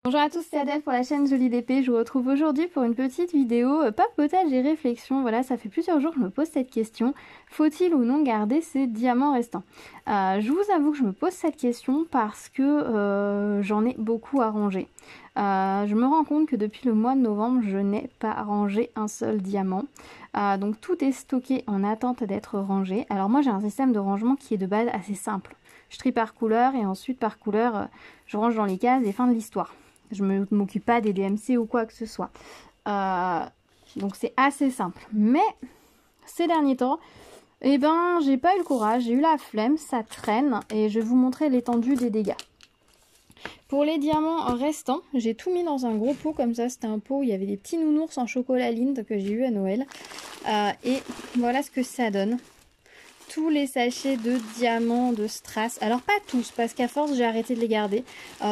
Bonjour à tous, c'est Adèle pour la chaîne Jolie d'épée. Je vous retrouve aujourd'hui pour une petite vidéo papotage et réflexion. Voilà, ça fait plusieurs jours que je me pose cette question. Faut-il ou non garder ces diamants restants? Je vous avoue que je me pose cette question parce que j'en ai beaucoup à ranger. Je me rends compte que depuis le mois de novembre, je n'ai pas rangé un seul diamant. Donc tout est stocké en attente d'être rangé. Alors moi j'ai un système de rangement qui est de base assez simple. Je trie par couleur et ensuite par couleur, je range dans les cases et fin de l'histoire. Je ne m'occupe pas des DMC ou quoi que ce soit. Donc c'est assez simple. Mais ces derniers temps, eh ben, j'ai pas eu le courage, j'ai eu la flemme, ça traîne. Et je vais vous montrer l'étendue des dégâts. Pour les diamants restants, j'ai tout mis dans un gros pot comme ça. C'était un pot où il y avait des petits nounours en chocolat Lindt que j'ai eu à Noël. Et voilà ce que ça donne. Tous les sachets de diamants de strass, alors pas tous parce qu'à force j'ai arrêté de les garder,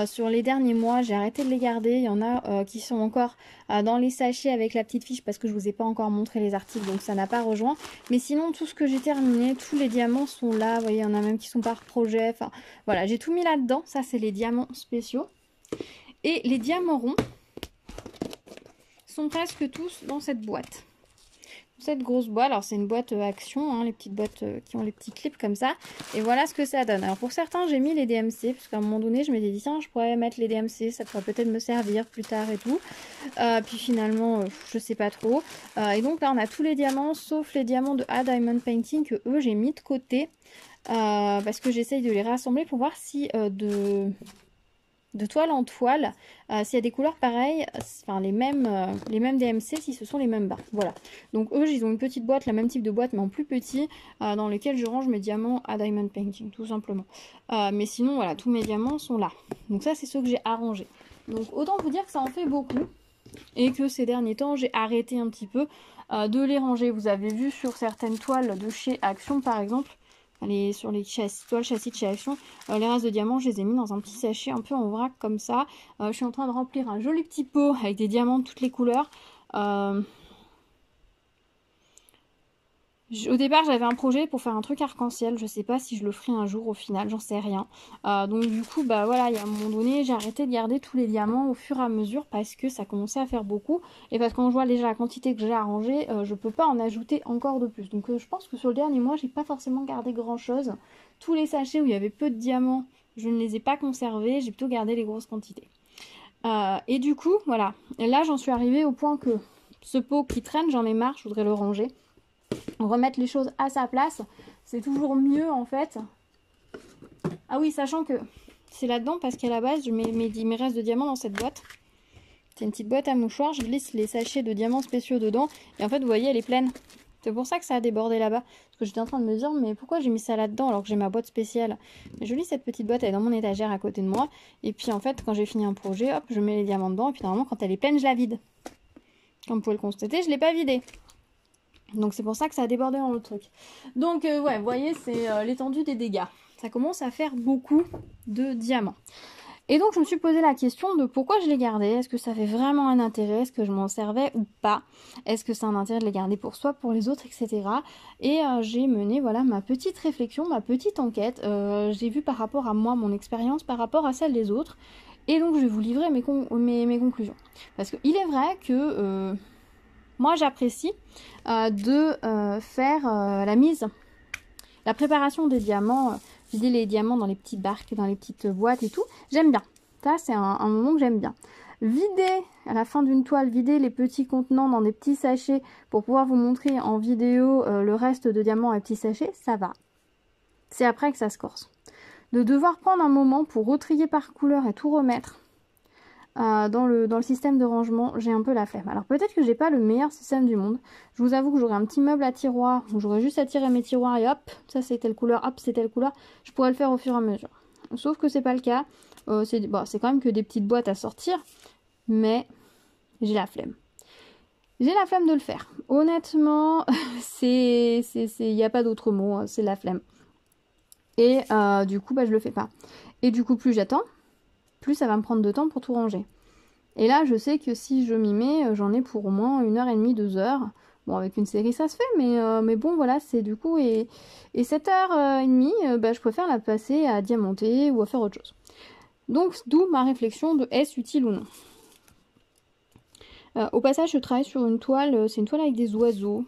sur les derniers mois j'ai arrêté de les garder, il y en a qui sont encore dans les sachets avec la petite fiche parce que je vous ai pas encore montré les articles donc ça n'a pas rejoint, mais sinon tout ce que j'ai terminé, tous les diamants sont là, vous voyez il y en a même qui sont par projet, enfin voilà j'ai tout mis là dedans, ça c'est les diamants spéciaux et les diamants ronds sont presque tous dans cette boîte. Cette grosse boîte, alors c'est une boîte Action, hein, les petites boîtes qui ont les petits clips comme ça, et voilà ce que ça donne. Alors pour certains j'ai mis les DMC, parce qu'à un moment donné je m'étais dit tiens je pourrais mettre les DMC, ça pourrait peut-être me servir plus tard et tout, puis finalement je sais pas trop, et donc là on a tous les diamants sauf les diamants de A Diamond Painting que eux j'ai mis de côté, parce que j'essaye de les rassembler pour voir si de toile en toile, s'il y a des couleurs pareilles, enfin les mêmes DMC, si ce sont les mêmes barres. Voilà. Donc eux, ils ont une petite boîte, le même type de boîte, mais en plus petit, dans lequel je range mes diamants à Diamond Painting, tout simplement. Mais sinon, voilà, tous mes diamants sont là. Donc ça, c'est ceux que j'ai arrangés. Donc autant vous dire que ça en fait beaucoup, et que ces derniers temps, j'ai arrêté un petit peu de les ranger. Vous avez vu sur certaines toiles de chez Action, par exemple, sur les toiles châssis de chez Action, les restes de diamants, je les ai mis dans un petit sachet un peu en vrac comme ça. Je suis en train de remplir un joli petit pot avec des diamants de toutes les couleurs. Au départ, j'avais un projet pour faire un truc arc-en-ciel. Je sais pas si je le ferai un jour au final, j'en sais rien. Donc du coup, bah voilà, il y a un moment donné, j'ai arrêté de garder tous les diamants au fur et à mesure parce que ça commençait à faire beaucoup. Et parce que quand je vois déjà la quantité que j'ai à ranger, je peux pas en ajouter encore de plus. Donc je pense que sur le dernier mois, j'ai pas forcément gardé grand-chose. Tous les sachets où il y avait peu de diamants, je ne les ai pas conservés. J'ai plutôt gardé les grosses quantités. Et du coup, voilà. Et là, j'en suis arrivée au point que ce pot qui traîne, j'en ai marre, je voudrais le ranger. Remettre les choses à sa place, c'est toujours mieux en fait. Ah oui, sachant que c'est là-dedans parce qu'à la base je mets mes restes de diamants dans cette boîte. C'est une petite boîte à mouchoirs, je glisse les sachets de diamants spéciaux dedans et en fait vous voyez elle est pleine. C'est pour ça que ça a débordé là-bas. Parce que j'étais en train de me dire mais pourquoi j'ai mis ça là-dedans alors que j'ai ma boîte spéciale. Mais je lis cette petite boîte, elle est dans mon étagère à côté de moi. Et puis en fait quand j'ai fini un projet, hop je mets les diamants dedans et puis normalement quand elle est pleine je la vide. Comme vous pouvez le constater, je ne l'ai pas vidée. Donc c'est pour ça que ça a débordé dans le truc. Donc ouais, vous voyez, c'est l'étendue des dégâts. Ça commence à faire beaucoup de diamants. Et donc je me suis posé la question de pourquoi je les gardais. Est-ce que ça fait vraiment un intérêt? Est-ce que je m'en servais ou pas? Est-ce que c'est un intérêt de les garder pour soi, pour les autres, etc. Et j'ai mené voilà ma petite réflexion, ma petite enquête. J'ai vu par rapport à moi, mon expérience, par rapport à celle des autres. Et donc je vais vous livrer mes conclusions. Parce qu'il est vrai que... moi, j'apprécie de faire la préparation des diamants, vider les diamants dans les petits barques, dans les petites boîtes et tout. J'aime bien. Ça, c'est un moment que j'aime bien. Vider, à la fin d'une toile, vider les petits contenants dans des petits sachets pour pouvoir vous montrer en vidéo le reste de diamants à petits sachets, ça va. C'est après que ça se corse. De devoir prendre un moment pour retrier par couleur et tout remettre. Dans le système de rangement, j'ai un peu la flemme. Alors peut-être que j'ai pas le meilleur système du monde. Je vous avoue que j'aurais un petit meuble à tiroir où j'aurais juste à tirer mes tiroirs et hop, ça c'est telle couleur, hop c'est telle couleur. Je pourrais le faire au fur et à mesure. Sauf que c'est pas le cas. C'est quand même que des petites boîtes à sortir, mais j'ai la flemme. J'ai la flemme de le faire. Honnêtement, il n'y a pas d'autre mot, hein, c'est la flemme. Et du coup, je le fais pas. Et du coup, plus j'attends, plus ça va me prendre de temps pour tout ranger. Et là, je sais que si je m'y mets, j'en ai pour au moins 1h30, 2h. Bon, avec une série, ça se fait, mais bon, voilà, c'est du coup... Et 7h30, je préfère la passer à diamanter ou à faire autre chose. Donc d'où ma réflexion de est-ce utile ou non. Au passage, je travaille sur une toile, c'est une toile avec des oiseaux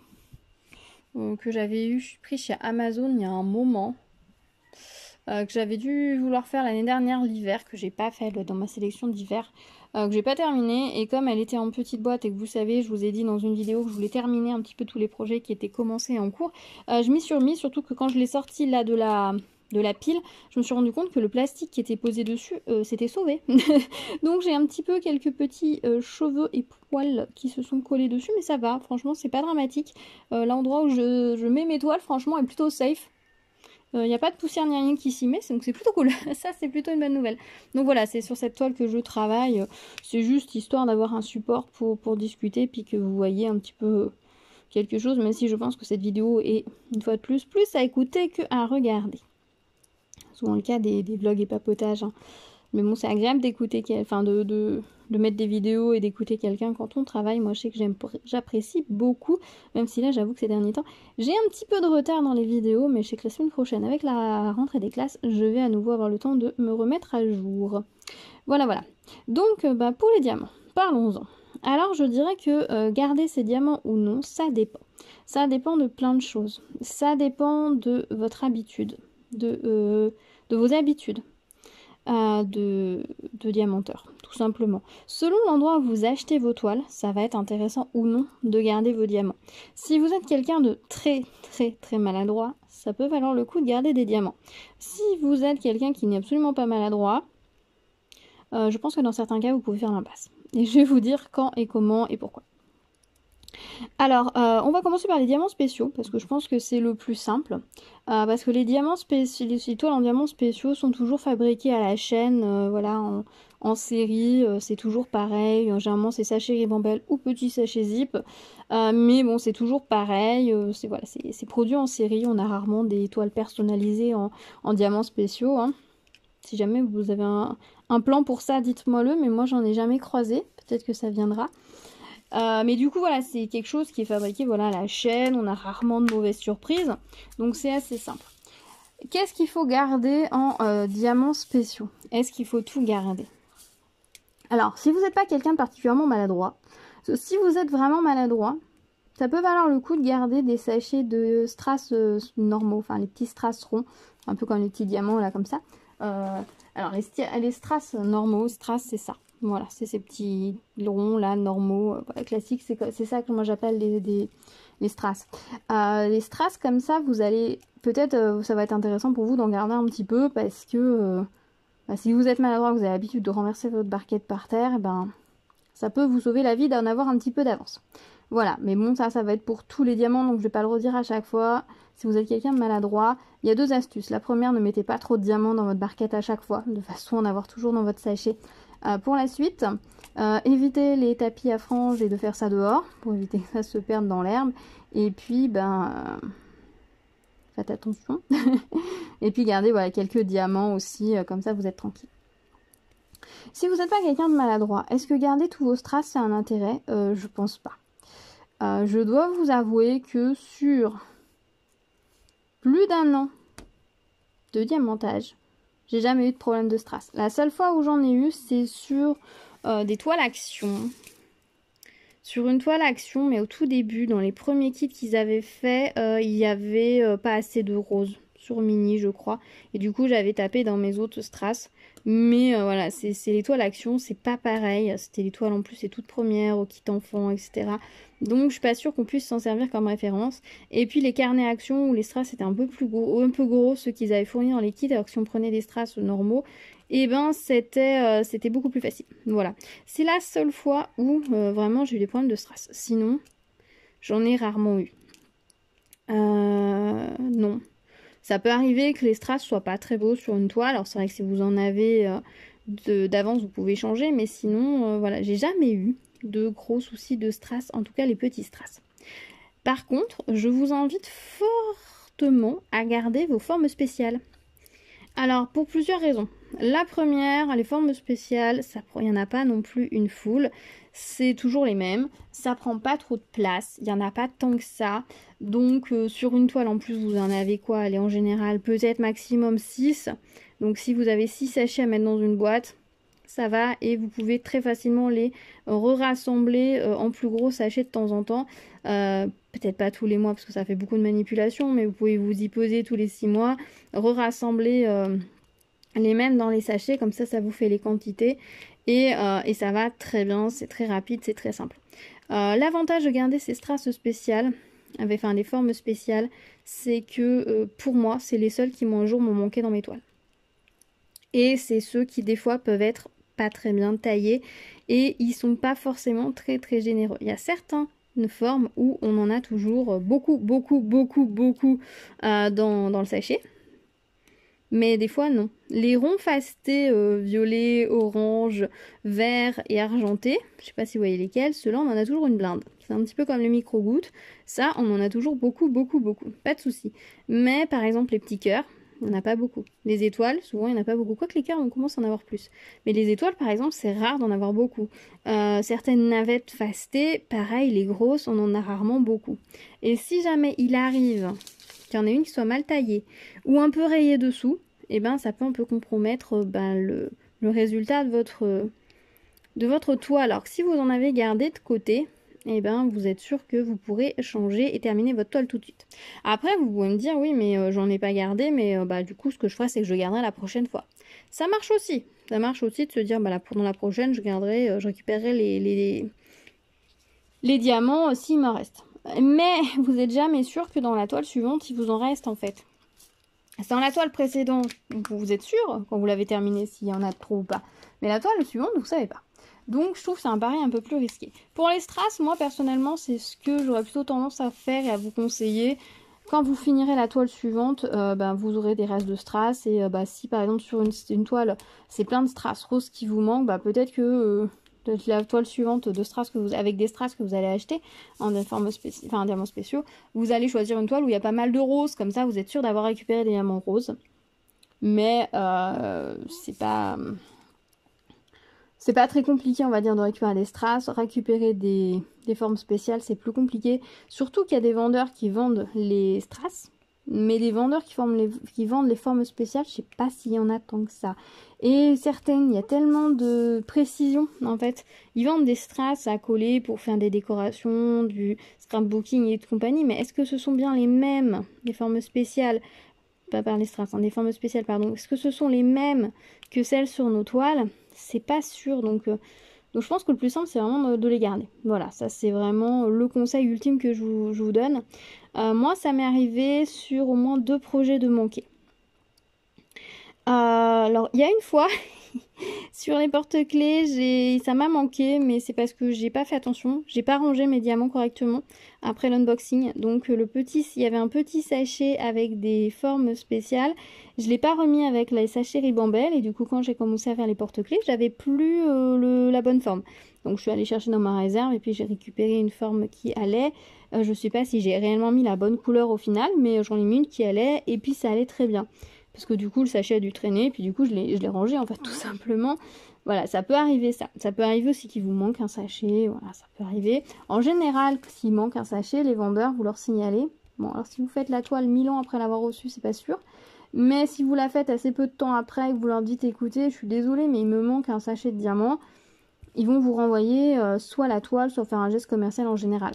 que j'avais pris chez Amazon il y a un moment. Que j'avais dû vouloir faire l'année dernière l'hiver, que j'ai pas fait dans ma sélection d'hiver, que j'ai pas terminé, et comme elle était en petite boîte et que vous savez, je vous ai dit dans une vidéo que je voulais terminer un petit peu tous les projets qui étaient commencés en cours, je m'y suis remise, surtout que quand je l'ai sorti là de la pile, je me suis rendu compte que le plastique qui était posé dessus s'était sauvé. Donc j'ai un petit peu quelques petits cheveux et poils qui se sont collés dessus, mais ça va, franchement c'est pas dramatique. L'endroit où je mets mes toiles, franchement, est plutôt safe. Il n'y a pas de poussière ni rien qui s'y met, donc c'est plutôt cool. Ça, c'est plutôt une bonne nouvelle. Donc voilà, c'est sur cette toile que je travaille. C'est juste histoire d'avoir un support pour discuter, puis que vous voyez un petit peu quelque chose, même si je pense que cette vidéo est, une fois de plus à écouter qu'à regarder. Souvent le cas des vlogs et papotages, hein. Mais bon, c'est agréable d'écouter, enfin de mettre des vidéos et d'écouter quelqu'un quand on travaille. Moi, je sais que j'apprécie beaucoup, même si là, j'avoue que ces derniers temps, j'ai un petit peu de retard dans les vidéos, mais je sais que la semaine prochaine, avec la rentrée des classes, je vais à nouveau avoir le temps de me remettre à jour. Voilà, voilà. Donc, pour les diamants, parlons-en. Alors, je dirais que garder ces diamants ou non, ça dépend. Ça dépend de plein de choses. Ça dépend de votre habitude, de vos habitudes. De diamanteur, tout simplement. Selon l'endroit où vous achetez vos toiles, ça va être intéressant ou non de garder vos diamants. Si vous êtes quelqu'un de très maladroit, ça peut valoir le coup de garder des diamants. Si vous êtes quelqu'un qui n'est absolument pas maladroit, je pense que dans certains cas, vous pouvez faire l'impasse. Et je vais vous dire quand et comment et pourquoi. Alors, on va commencer par les diamants spéciaux, parce que je pense que c'est le plus simple. Parce que les diamants spéciaux, les toiles en diamants spéciaux sont toujours fabriquées à la chaîne, voilà, en série, c'est toujours pareil. Généralement, c'est sachet ribambelle ou petit sachet zip. Mais bon, c'est toujours pareil, c'est produit en série. On a rarement des toiles personnalisées en diamants spéciaux, hein. Si jamais vous avez un plan pour ça, dites-moi le, mais moi, j'en ai jamais croisé. Peut-être que ça viendra. Mais du coup, voilà, c'est quelque chose qui est fabriqué, voilà, à la chaîne. On a rarement de mauvaises surprises. Donc, c'est assez simple. Qu'est-ce qu'il faut garder en diamants spéciaux? Est-ce qu'il faut tout garder? Alors, si vous n'êtes pas quelqu'un de particulièrement maladroit, si vous êtes vraiment maladroit, ça peut valoir le coup de garder des sachets de strass normaux, enfin les petits strass ronds, un peu comme les petits diamants là comme ça. Alors les strass normaux, strass c'est ça. Voilà, c'est ces petits ronds là, normaux, classiques, c'est ça que moi j'appelle les strass. Les strass comme ça, vous allez, peut-être ça va être intéressant pour vous d'en garder un petit peu parce que si vous êtes maladroit, que vous avez l'habitude de renverser votre barquette par terre, et ça peut vous sauver la vie d'en avoir un petit peu d'avance. Voilà, mais bon, ça va être pour tous les diamants, donc je vais pas le redire à chaque fois. Si vous êtes quelqu'un de maladroit, il y a deux astuces. La première, ne mettez pas trop de diamants dans votre barquette à chaque fois, de façon à en avoir toujours dans votre sachet. Pour la suite, évitez les tapis à franges et de faire ça dehors, pour éviter que ça se perde dans l'herbe. Et puis, faites attention. Et puis gardez voilà, quelques diamants aussi, comme ça vous êtes tranquille. Si vous n'êtes pas quelqu'un de maladroit, est-ce que garder tous vos strass c'est un intérêt? Je pense pas. Je dois vous avouer que sur plus d'1 an de diamantage, j'ai jamais eu de problème de strass. La seule fois où j'en ai eu, c'est sur des toiles action. Sur une toile action, mais au tout début, dans les premiers kits qu'ils avaient fait, il n'y avait pas assez de rose sur mini, je crois. Et du coup, j'avais tapé dans mes autres strass. Mais voilà, c'est les toiles action, c'est pas pareil. C'était les toiles en plus, c'est toutes premières, au kit enfant, etc. Donc, je suis pas sûre qu'on puisse s'en servir comme référence. Et puis, les carnets action où les strass étaient un peu gros, ceux qu'ils avaient fournis dans les kits. Alors que si on prenait des strass normaux, et c'était beaucoup plus facile. Voilà. C'est la seule fois où vraiment j'ai eu des problèmes de strass. Sinon, j'en ai rarement eu. Non. Ça peut arriver que les strass soient pas très beaux sur une toile. Alors c'est vrai que si vous en avez d'avance, vous pouvez changer. Mais sinon, voilà, j'ai jamais eu de gros soucis de strass. En tout cas, les petits strass. Par contre, je vous invite fortement à garder vos formes spéciales. Alors, pour plusieurs raisons. La première, les formes spéciales, il n'y en a pas non plus une foule. C'est toujours les mêmes. Ça prend pas trop de place. Il n'y en a pas tant que ça. Donc, sur une toile, en plus, vous en avez quoi? Allez, en général, peut-être maximum 6. Donc, si vous avez 6 sachets à mettre dans une boîte, ça va. Et vous pouvez très facilement les rassembler en plus gros sachets de temps en temps. Peut-être pas tous les mois parce que ça fait beaucoup de manipulation, mais vous pouvez vous y poser tous les 6 mois, rassembler les mêmes dans les sachets, comme ça vous fait les quantités et ça va très bien, c'est très rapide, c'est très simple. L'avantage de garder ces strass spéciales, enfin des formes spéciales, c'est que pour moi c'est les seuls qui un jour m'ont manqué dans mes toiles. Et c'est ceux qui des fois peuvent être pas très bien taillés et ils sont pas forcément très très généreux. Il y a certaines formes où on en a toujours beaucoup dans le sachet. Mais des fois non. Les ronds fastés violet, orange, vert et argenté, je sais pas si vous voyez lesquels, ceux-là on en a toujours une blinde. C'est un petit peu comme les micro-gouttes. Ça on en a toujours beaucoup. Pas de souci. Mais par exemple les petits cœurs, il n'y en a pas beaucoup. Les étoiles, souvent il n'y en a pas beaucoup. Quoique les cœurs on commence à en avoir plus. Mais les étoiles par exemple c'est rare d'en avoir beaucoup. Certaines navettes fastées, pareil les grosses on en a rarement beaucoup. Et si jamais il arrive qu'il y en ait une qui soit mal taillée ou un peu rayée dessous, et ben ça peut un peu compromettre le résultat de votre toile. Alors que si vous en avez gardé de côté, et ben vous êtes sûr que vous pourrez changer et terminer votre toile tout de suite. Après vous pouvez me dire oui mais j'en ai pas gardé, mais du coup ce que je ferai c'est que je garderai la prochaine fois. Ça marche aussi. Ça marche aussi de se dire pendant la prochaine je récupérerai les diamants s'il me reste. Mais vous n'êtes jamais sûr que dans la toile suivante, il vous en reste en fait. C'est dans la toile précédente, vous êtes sûr quand vous l'avez terminée s'il y en a trop ou pas. Mais la toile suivante, vous ne savez pas. Donc je trouve que c'est un pari un peu plus risqué. Pour les strass, moi personnellement, c'est ce que j'aurais plutôt tendance à faire et à vous conseiller. Quand vous finirez la toile suivante, vous aurez des restes de strass. Et si par exemple sur une toile, c'est plein de strass roses qui vous manquent, peut-être que... la toile suivante de strass avec des strass que vous allez acheter en diamants spéciaux, vous allez choisir une toile où il y a pas mal de roses, comme ça vous êtes sûr d'avoir récupéré des diamants roses. Mais c'est pas très compliqué on va dire de récupérer des strass. Récupérer des formes spéciales c'est plus compliqué, surtout qu'il y a des vendeurs qui vendent les strass. Mais les vendeurs qui vendent les formes spéciales, je sais pas s'il y en a tant que ça. Et certaines, il y a tellement de précision en fait. Ils vendent des strass à coller pour faire des décorations, du scrapbooking et de compagnie. Mais est-ce que ce sont bien les mêmes, les formes spéciales? Pas par les strass, des formes spéciales, pardon. Est-ce que ce sont les mêmes que celles sur nos toiles? C'est pas sûr. Donc je pense que le plus simple c'est vraiment de les garder. Voilà, ça c'est vraiment le conseil ultime que je vous donne. Moi ça m'est arrivé sur au moins 2 projets de manquer. Alors il y a une fois sur les porte-clés ça m'a manqué, mais c'est parce que j'ai pas fait attention, j'ai pas rangé mes diamants correctement après l'unboxing. Donc il y avait un petit sachet avec des formes spéciales, je l'ai pas remis avec les sachets Ribambelle et du coup quand j'ai commencé à faire les porte-clés j'avais plus la bonne forme. Donc je suis allée chercher dans ma réserve et puis j'ai récupéré une forme qui allait. Je sais pas si j'ai réellement mis la bonne couleur au final, mais j'en ai mis une qui allait et puis ça allait très bien. Parce que du coup le sachet a dû traîner et puis du coup je l'ai rangé en fait tout simplement. Voilà, ça peut arriver ça. Ça peut arriver aussi qu'il vous manque un sachet, voilà, ça peut arriver. En général, s'il manque un sachet, les vendeurs, vous leur signalez. Bon, alors si vous faites la toile 1000 ans après l'avoir reçue, c'est pas sûr. Mais si vous la faites assez peu de temps après et que vous leur dites écoutez, je suis désolée mais il me manque un sachet de diamants, ils vont vous renvoyer soit la toile, soit faire un geste commercial en général.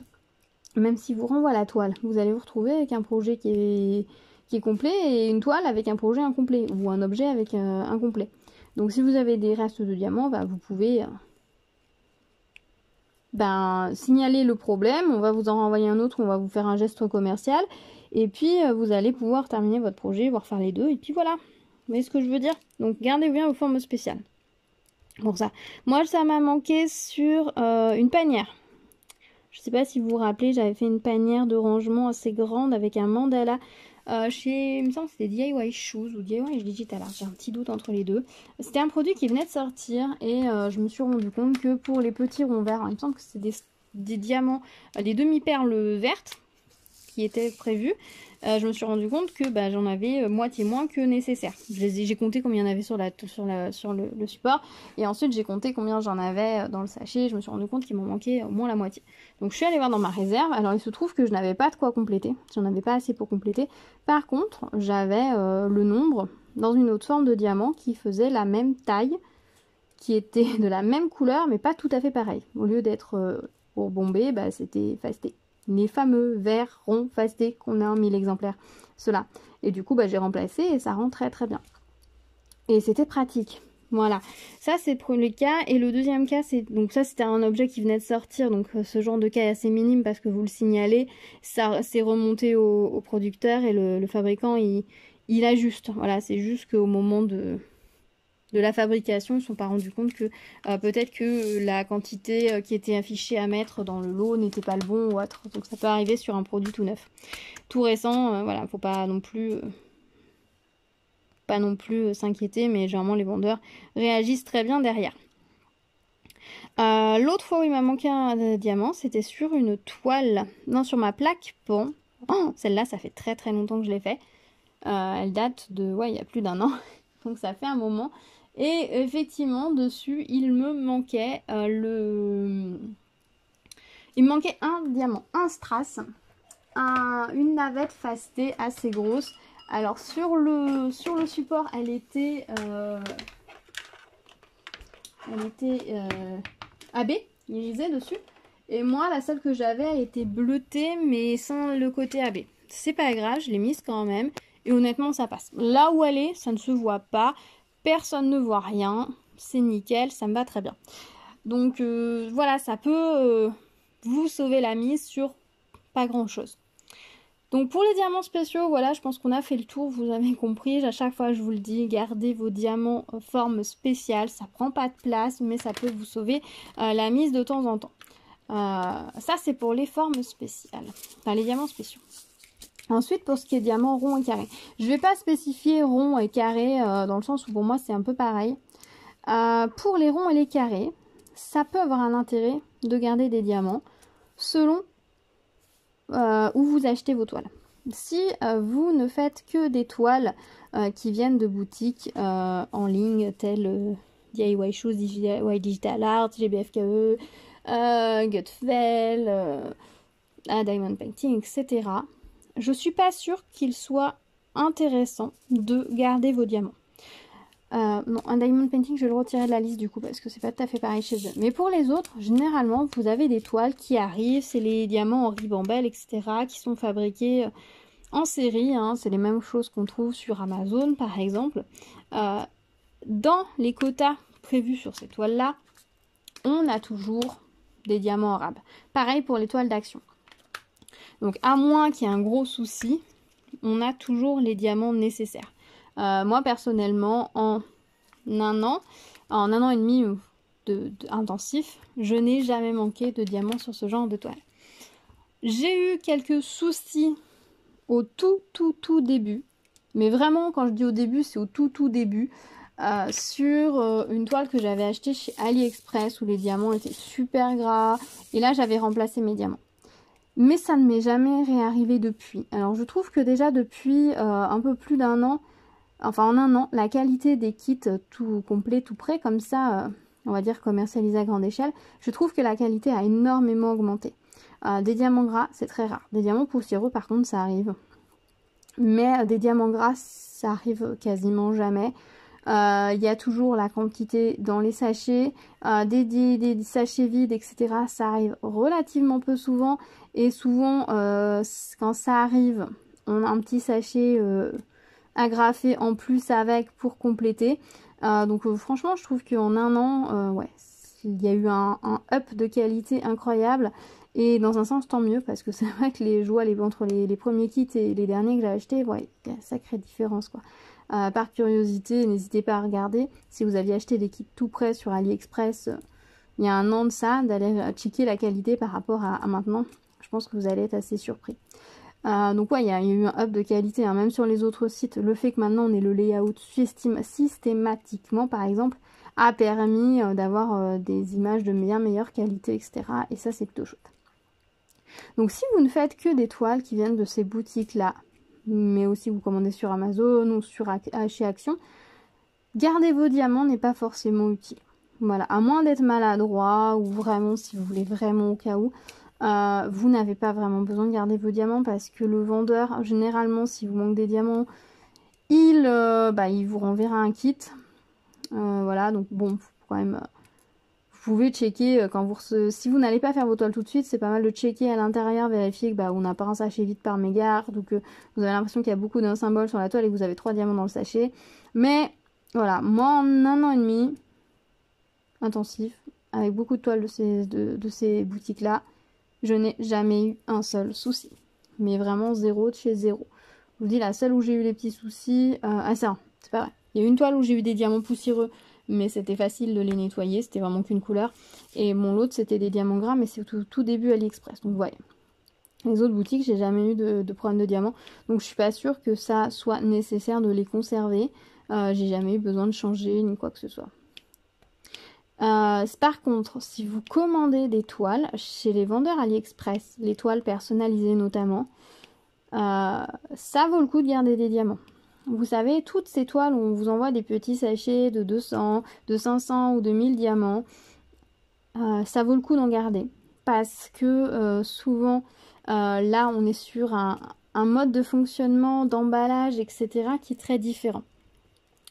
Même si vous renvoient la toile, vous allez vous retrouver avec un projet qui est complet et une toile avec un projet incomplet ou un objet avec incomplet. Donc si vous avez des restes de diamants, vous pouvez signaler le problème, on va vous en renvoyer un autre, on va vous faire un geste commercial et puis vous allez pouvoir terminer votre projet, voire faire les deux et puis voilà. Vous voyez ce que je veux dire? Donc gardez bien vos formes spéciales. Pour ça, moi ça m'a manqué sur une panière. Je sais pas si vous vous rappelez, j'avais fait une panière de rangement assez grande avec un mandala il me semble que c'était DIY Shoes ou DIY Digital. J'ai un petit doute entre les deux. C'était un produit qui venait de sortir et je me suis rendu compte que pour les petits ronds verts, il me semble que c'est des diamants, des demi-perles vertes. qui était prévu, je me suis rendu compte que bah, j'en avais moitié moins que nécessaire. J'ai compté combien il y en avait sur le support, et ensuite j'ai compté combien j'en avais dans le sachet. Je me suis rendu compte qu'il m'en manquait au moins la moitié. Donc je suis allée voir dans ma réserve. Alors il se trouve que je n'avais pas de quoi compléter, j'en avais pas assez pour compléter. Par contre, j'avais le nombre dans une autre forme de diamant qui faisait la même taille, qui était de la même couleur, mais pas tout à fait pareil. Au lieu d'être bombé, bah, c'était fasté. Les fameux verts ronds fastés qu'on a en 1000 exemplaires. Ceux-là. Et du coup, bah, j'ai remplacé et ça rend très très bien. Et c'était pratique. Voilà. Ça, c'est le premier cas. Et le deuxième cas, c'est... Donc ça, c'était un objet qui venait de sortir. Donc ce genre de cas est assez minime parce que vous le signalez. Ça s'est remonté au producteur et le fabricant, il ajuste. Voilà, c'est juste qu'au moment de la fabrication, ils ne se sont pas rendus compte que peut-être que la quantité qui était affichée à mettre dans le lot n'était pas le bon ou autre. Donc ça peut arriver sur un produit tout neuf. Tout récent, voilà, faut pas non plus s'inquiéter, mais généralement les vendeurs réagissent très bien derrière. L'autre fois où il m'a manqué un diamant, c'était sur une toile, non, sur ma plaque pan. Oh, celle-là, ça fait très très longtemps que je l'ai fait. Elle date de, ouais, il y a plus d'1 an, donc ça fait un moment. Et effectivement, dessus, il me manquait il me manquait un diamant, un strass, une navette fastée assez grosse. Alors sur le support, elle était AB, irisée dessus. Et moi, la seule que j'avais, elle était bleutée, mais sans le côté AB. C'est pas grave, je l'ai mise quand même. Et honnêtement, ça passe. Là où elle est, ça ne se voit pas. Personne ne voit rien. C'est nickel, ça me va très bien. Donc voilà, ça peut vous sauver la mise sur pas grand chose. Donc pour les diamants spéciaux, voilà, je pense qu'on a fait le tour, vous avez compris. À chaque fois, je vous le dis, gardez vos diamants en forme spéciale. Ça prend pas de place, mais ça peut vous sauver la mise de temps en temps. Ça, c'est pour les formes spéciales. Enfin, les diamants spéciaux. Ensuite, pour ce qui est diamant rond et carré. Je ne vais pas spécifier rond et carré dans le sens où pour moi, c'est un peu pareil. Pour les ronds et les carrés, ça peut avoir un intérêt de garder des diamants selon où vous achetez vos toiles. Si vous ne faites que des toiles qui viennent de boutiques en ligne telles DIY Shoes, DIY Digital Art, GBFKE, Gutfeld, Diamond Painting, etc. Je ne suis pas sûre qu'il soit intéressant de garder vos diamants. Non, un Diamond Painting, je vais le retirer de la liste du coup parce que c'est pas tout à fait pareil chez eux. Mais pour les autres, généralement, vous avez des toiles qui arrivent, c'est les diamants en ribambelle, etc. qui sont fabriqués en série. Hein, c'est les mêmes choses qu'on trouve sur Amazon, par exemple. Dans les quotas prévus sur ces toiles-là, on a toujours des diamants arabes. Pareil pour les toiles d'action. Donc, à moins qu'il y ait un gros souci, on a toujours les diamants nécessaires. Moi, personnellement, en un an et demi intensif, je n'ai jamais manqué de diamants sur ce genre de toile. J'ai eu quelques soucis au tout début. Mais vraiment, quand je dis au début, c'est au tout début. Sur une toile que j'avais achetée chez AliExpress où les diamants étaient super gras. Et là, j'avais remplacé mes diamants. Mais ça ne m'est jamais réarrivé depuis. Alors, je trouve que déjà depuis un peu plus d'1 an, enfin en 1 an, la qualité des kits tout complet, tout prêt, comme ça, on va dire commercialisé à grande échelle, je trouve que la qualité a énormément augmenté. Des diamants gras, c'est très rare. Des diamants poussiéreux, par contre, ça arrive. Mais des diamants gras, ça arrive quasiment jamais. Il y a toujours la quantité dans les sachets, des sachets vides, etc. Ça arrive relativement peu souvent. Et souvent, quand ça arrive, on a un petit sachet agrafé en plus avec pour compléter. Donc franchement, je trouve qu'en 1 an, ouais, il y a eu un up de qualité incroyable. Et dans un sens, tant mieux, parce que c'est vrai que je vois entre les premiers kits et les derniers que j'ai achetés, ouais, il y a une sacrée différence, quoi. Par curiosité, n'hésitez pas à regarder. Si vous aviez acheté des kits tout prêts sur AliExpress il y a 1 an de ça, d'aller checker la qualité par rapport à maintenant. Je pense que vous allez être assez surpris. Donc ouais, il y a eu un up de qualité, hein, même sur les autres sites. Le fait que maintenant on ait le layout systématiquement, par exemple, a permis d'avoir des images de meilleure qualité, etc. Et ça, c'est plutôt chouette. Donc si vous ne faites que des toiles qui viennent de ces boutiques-là, mais aussi vous commandez sur Amazon ou chez Action, garder vos diamants n'est pas forcément utile. Voilà, à moins d'être maladroit ou vraiment, si vous voulez vraiment au cas où, vous n'avez pas vraiment besoin de garder vos diamants parce que le vendeur, généralement, si vous manquez des diamants, il vous renverra un kit. Voilà, donc bon, quand même, vous pouvez checker quand si vous n'allez pas faire vos toiles tout de suite, c'est pas mal de checker à l'intérieur, vérifier que on n'a pas un sachet vide par mégarde ou que vous avez l'impression qu'il y a beaucoup d'un symbole sur la toile et que vous avez 3 diamants dans le sachet. Mais voilà, moi en 1 an et demi intensif, avec beaucoup de toiles de ces boutiques-là, je n'ai jamais eu un seul souci. Mais vraiment zéro de chez zéro. Je vous dis, la seule où j'ai eu les petits soucis... ça, c'est pas vrai. Il y a une toile où j'ai eu des diamants poussiéreux, mais c'était facile de les nettoyer, c'était vraiment qu'une couleur. Et l'autre, c'était des diamants gras, mais c'est au tout début AliExpress. Donc, voyez. Les autres boutiques, j'ai jamais eu de problème de diamants. Donc, je suis pas sûre que ça soit nécessaire de les conserver. J'ai jamais eu besoin de changer ni quoi que ce soit. Par contre, si vous commandez des toiles chez les vendeurs AliExpress, les toiles personnalisées notamment, ça vaut le coup de garder des diamants. Vous savez, toutes ces toiles où on vous envoie des petits sachets de 200, de 500 ou de 1000 diamants, ça vaut le coup d'en garder. Parce que souvent, là, on est sur un mode de fonctionnement, d'emballage, etc. qui est très différent.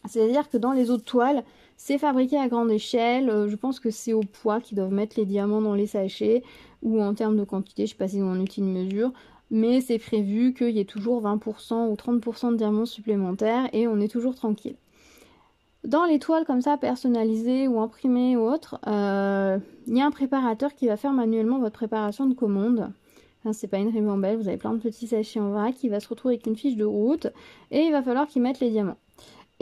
C'est-à-dire que dans les autres toiles, c'est fabriqué à grande échelle. Je pense que c'est au poids qu'ils doivent mettre les diamants dans les sachets. Ou en termes de quantité, je ne sais pas s'ils ont un outil de mesure. Mais c'est prévu qu'il y ait toujours 20% ou 30% de diamants supplémentaires. Et on est toujours tranquille. Dans les toiles comme ça, personnalisées ou imprimées ou autres, il y a un préparateur qui va faire manuellement votre préparation de commande. Enfin, c'est pas une ribambelle, vous avez plein de petits sachets en vrac. Qui va se retrouver avec une fiche de route. Et il va falloir qu'ils mettent les diamants.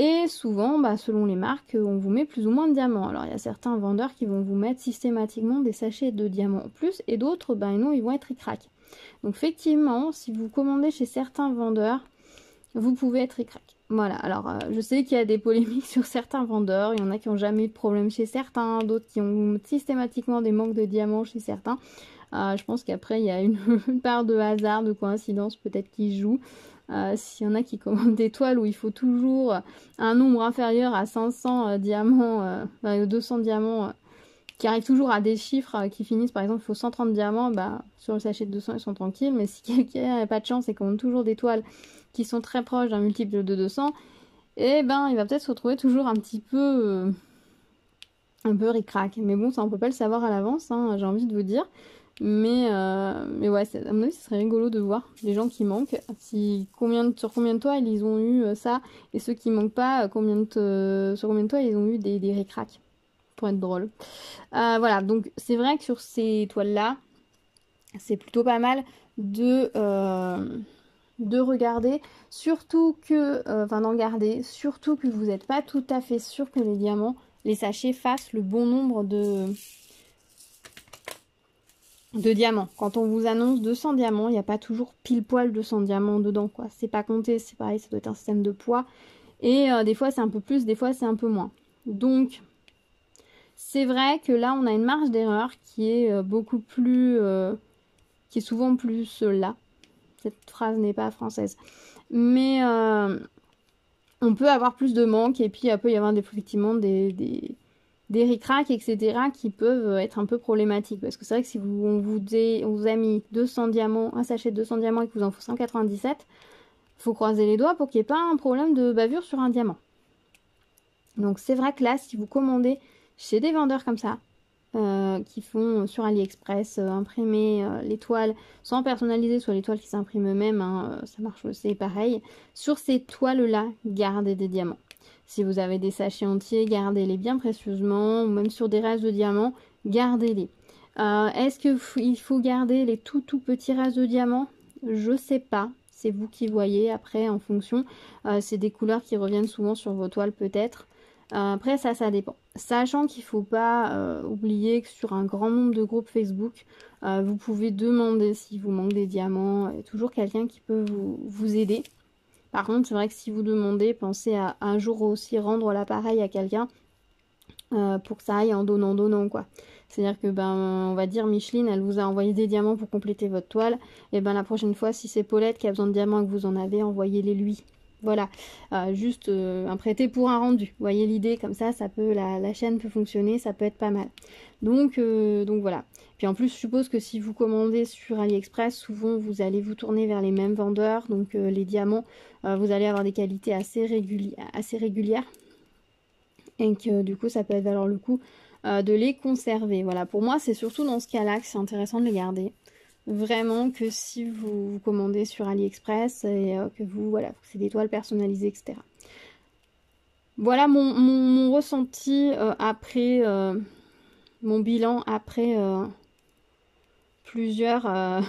Et souvent, selon les marques, on vous met plus ou moins de diamants. Alors, il y a certains vendeurs qui vont vous mettre systématiquement des sachets de diamants en plus, et d'autres, non, ils vont être ric-rac. Donc, effectivement, si vous commandez chez certains vendeurs, vous pouvez être ric-rac. Voilà, alors, je sais qu'il y a des polémiques sur certains vendeurs. Il y en a qui n'ont jamais eu de problème chez certains, d'autres qui ont systématiquement des manques de diamants chez certains. Je pense qu'après, il y a une part de hasard, de coïncidence peut-être qui joue. S'il y en a qui commandent des toiles où il faut toujours un nombre inférieur à 500 diamants, 200 diamants, qui arrivent toujours à des chiffres qui finissent, par exemple, il faut 130 diamants, sur le sachet de 200, ils sont tranquilles. Mais si quelqu'un n'a pas de chance et commande toujours des toiles qui sont très proches d'un multiple de 200, il va peut-être se retrouver toujours un peu ric-rac. Mais bon, ça, on peut pas le savoir à l'avance, j'ai envie de vous dire. Mais ouais, à mon avis, ce serait rigolo de voir les gens qui manquent. Sur combien de toiles ils ont eu ça. Et ceux qui manquent pas, sur combien de toiles ils ont eu des ric-rac. Pour être drôle. Voilà, donc c'est vrai que sur ces toiles-là, c'est plutôt pas mal de regarder. Surtout que, d'en garder. Surtout que vous n'êtes pas tout à fait sûr que les sachets fassent le bon nombre de diamants. Quand on vous annonce 200 diamants, il n'y a pas toujours pile poil 200 diamants dedans, quoi. C'est pas compté, c'est pareil, ça doit être un système de poids. Et des fois c'est un peu plus, des fois c'est un peu moins. Donc, c'est vrai que là on a une marge d'erreur qui est beaucoup plus... qui est souvent plus là. Cette phrase n'est pas française. Mais on peut avoir plus de manques et puis il peut y avoir effectivement des ric-rac, etc. qui peuvent être un peu problématiques. Parce que c'est vrai que si on vous a mis 200 diamants, un sachet de 200 diamants et que vous en faut 197, il faut croiser les doigts pour qu'il n'y ait pas un problème de bavure sur un diamant. Donc c'est vrai que là, si vous commandez chez des vendeurs comme ça, qui font sur AliExpress imprimer les toiles, soit personnalisées, soit les toiles qui s'impriment eux-mêmes, ça marche aussi pareil. Sur ces toiles-là, gardez des diamants. Si vous avez des sachets entiers, gardez-les bien précieusement, ou même sur des restes de diamants, gardez-les. Est-ce qu'il faut garder les tout petits restes de diamants? Je sais pas, c'est vous qui voyez après en fonction. C'est des couleurs qui reviennent souvent sur vos toiles peut-être. Après ça dépend. Sachant qu'il ne faut pas oublier que sur un grand nombre de groupes Facebook, vous pouvez demander si vous manque des diamants. Il y a toujours quelqu'un qui peut vous aider. Par contre, c'est vrai que si vous demandez, pensez à un jour aussi rendre l'appareil à quelqu'un pour que ça aille en donnant quoi. C'est-à-dire que on va dire Micheline, elle vous a envoyé des diamants pour compléter votre toile, et la prochaine fois, si c'est Paulette qui a besoin de diamants et que vous en avez, envoyez-les lui. Voilà, juste un prêté pour un rendu. Vous voyez l'idée, comme ça peut la chaîne peut fonctionner, ça peut être pas mal. Donc voilà. Puis en plus, je suppose que si vous commandez sur AliExpress, souvent vous allez vous tourner vers les mêmes vendeurs, donc les diamants, vous allez avoir des qualités assez régulières, et que du coup, ça peut être valoir le coup de les conserver. Voilà, pour moi, c'est surtout dans ce cas-là que c'est intéressant de les garder. Vraiment que si vous commandez sur AliExpress et que voilà, c'est des toiles personnalisées, etc. Voilà mon ressenti après, mon bilan après plusieurs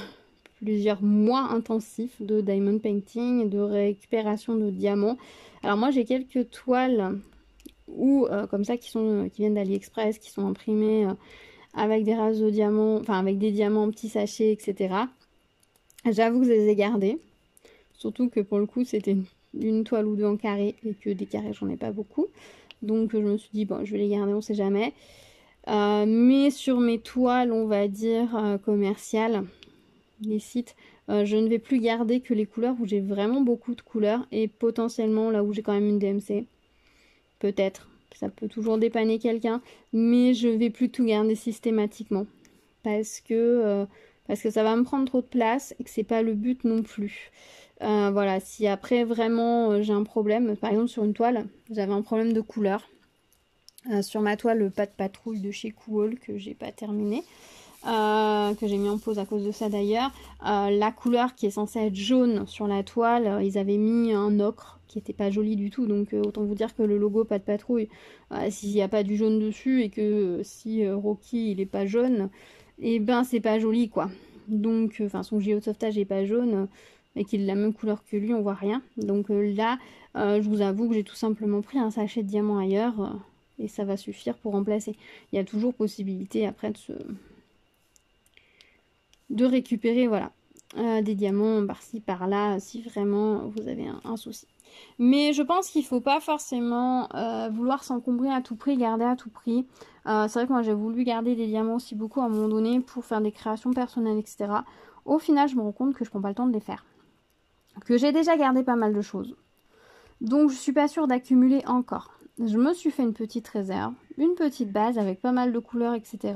mois intensifs de diamond painting et de récupération de diamants. Alors moi, j'ai quelques toiles ou comme ça qui viennent d'AliExpress, qui sont imprimées avec des rases de diamants, enfin avec des diamants en petits sachets, etc. J'avoue que je les ai gardés, surtout que pour le coup c'était une toile ou deux en carré et que des carrés j'en ai pas beaucoup, donc je me suis dit bon, je vais les garder, on sait jamais. Mais sur mes toiles, on va dire commerciales, les sites, je ne vais plus garder que les couleurs où j'ai vraiment beaucoup de couleurs et potentiellement là où j'ai quand même une DMC. Peut-être, ça peut toujours dépanner quelqu'un, mais je vais plus tout garder systématiquement parce que ça va me prendre trop de place et que c'est pas le but non plus. Voilà, si après vraiment j'ai un problème, par exemple sur une toile, j'avais un problème de couleur. Sur ma toile, le pas de patrouille de chez Cool que j'ai pas terminé, que j'ai mis en pause à cause de ça d'ailleurs. La couleur qui est censée être jaune sur la toile, ils avaient mis un ocre qui était pas joli du tout, donc autant vous dire que le logo pas de patrouille, s'il n'y a pas du jaune dessus et que si Rocky il est pas jaune, et c'est pas joli quoi. Donc son gilet de sauvetage est pas jaune et qu'il a la même couleur que lui, on voit rien. Donc là, je vous avoue que j'ai tout simplement pris un sachet de diamants ailleurs et ça va suffire pour remplacer. Il y a toujours possibilité après de récupérer voilà des diamants par-ci par-là si vraiment vous avez un souci. Mais je pense qu'il ne faut pas forcément vouloir s'encombrer à tout prix, garder à tout prix. C'est vrai que moi j'ai voulu garder des diamants aussi beaucoup à un moment donné pour faire des créations personnelles, etc. Au final, je me rends compte que je prends pas le temps de les faire. Que j'ai déjà gardé pas mal de choses. Donc je suis pas sûre d'accumuler encore. Je me suis fait une petite réserve, une petite base avec pas mal de couleurs, etc.